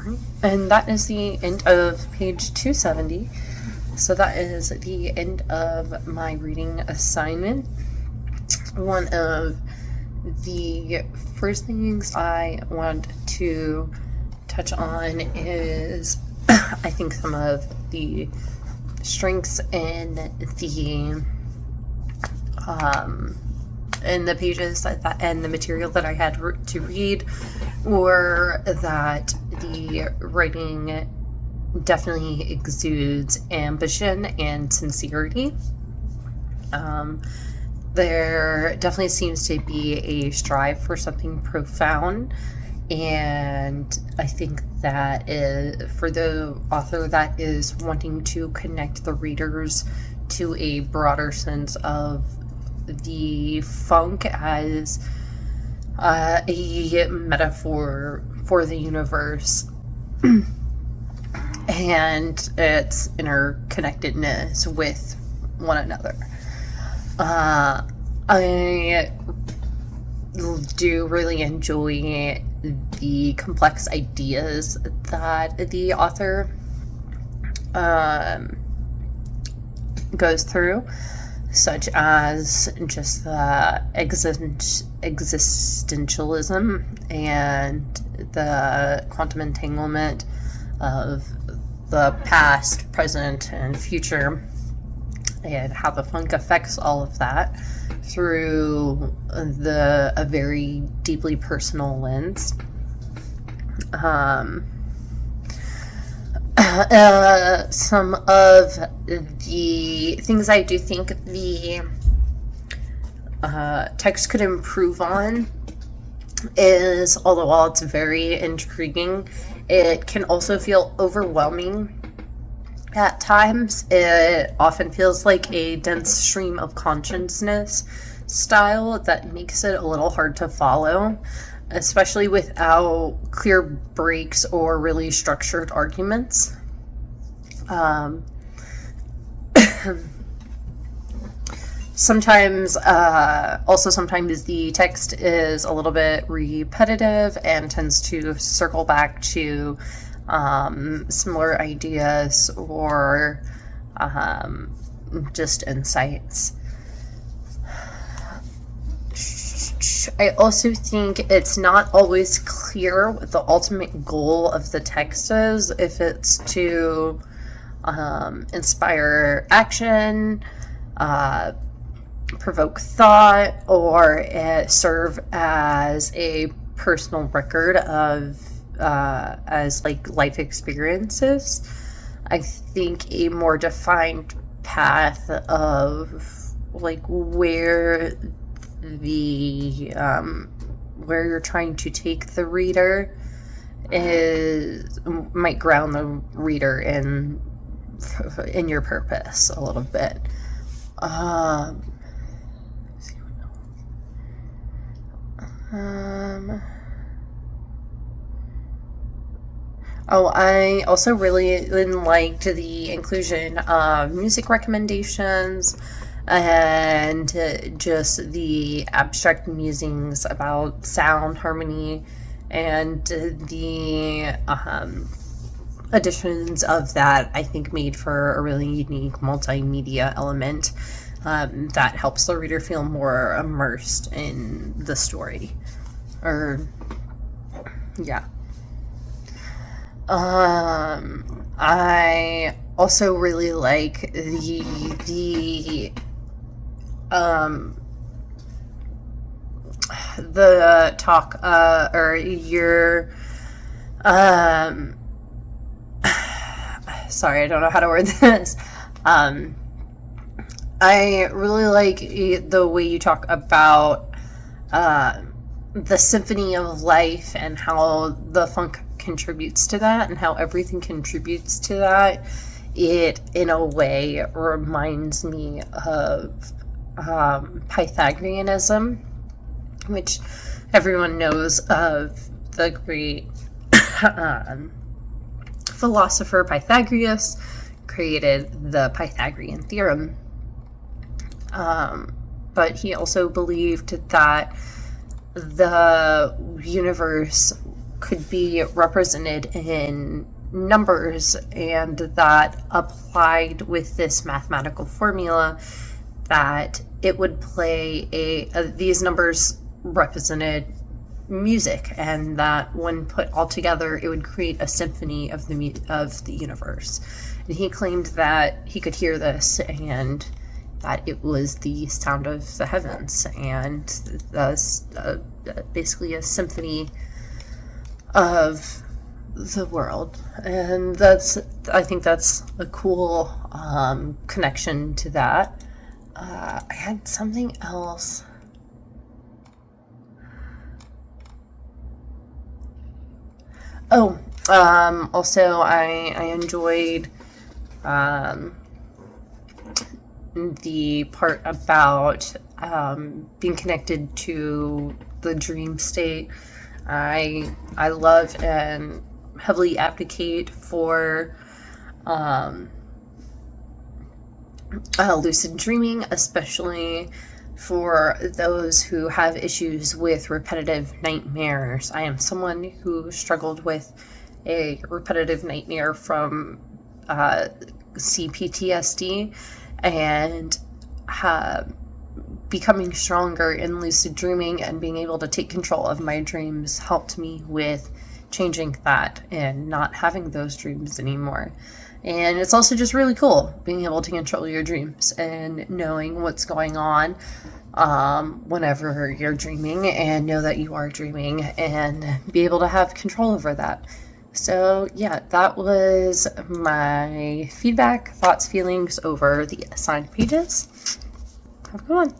Alright, and that is the end of page 270. So that is the end of my reading assignment. One of the first things I want to touch on is, I think, some of the strengths in the pages and the material that I had to read, or that the writing definitely exudes ambition and sincerity. There definitely seems to be a strive for something profound, and I think that for the author that is wanting to connect the readers to a broader sense of the funk as a metaphor for the universe and its interconnectedness with one another. I do really enjoy the complex ideas that the author goes through, such as just the existentialism and the quantum entanglement of the past, present, and future, and how the funk affects all of that through a very deeply personal lens. Some of the things I do think the text could improve on is, although while it's very intriguing, it can also feel overwhelming at times. It often feels like a dense stream of consciousness style that makes it a little hard to follow, especially without clear breaks or really structured arguments. Sometimes the text is a little bit repetitive and tends to circle back to similar ideas or just insights. I also think it's not always clear what the ultimate goal of the text is, if it's to inspire action, provoke thought, or serve as a personal record of as like life experiences. I think a more defined path of like where you're trying to take the reader might ground the reader in your purpose a little bit. I also really liked the inclusion of music recommendations and just the abstract musings about sound, harmony, and the additions of that, I think, made for a really unique multimedia element that helps the reader feel more immersed in the story. I also really like the talk or your sorry, I don't know how to word this. I really like the way you talk about the symphony of life and how the funk contributes to that and how everything contributes to that. It, in a way, reminds me of Pythagoreanism, which everyone knows of the great philosopher Pythagoras created the Pythagorean theorem. But he also believed that the universe could be represented in numbers, and that applied with this mathematical formula, that it would play these numbers represented music, and that when put all together, it would create a symphony of the universe. And he claimed that he could hear this, and that it was the sound of the heavens, and basically a symphony of the world. And I think that's a cool connection to that. I had something else. Also, I enjoyed the part about being connected to the dream state. I love and heavily advocate for lucid dreaming, especially for those who have issues with repetitive nightmares. I am someone who struggled with a repetitive nightmare from CPTSD, and becoming stronger in lucid dreaming and being able to take control of my dreams helped me with changing that and not having those dreams anymore. And it's also just really cool being able to control your dreams and knowing what's going on whenever you're dreaming, and know that you are dreaming and be able to have control over that. So yeah, that was my feedback, thoughts, feelings over the assigned pages. Have a good one.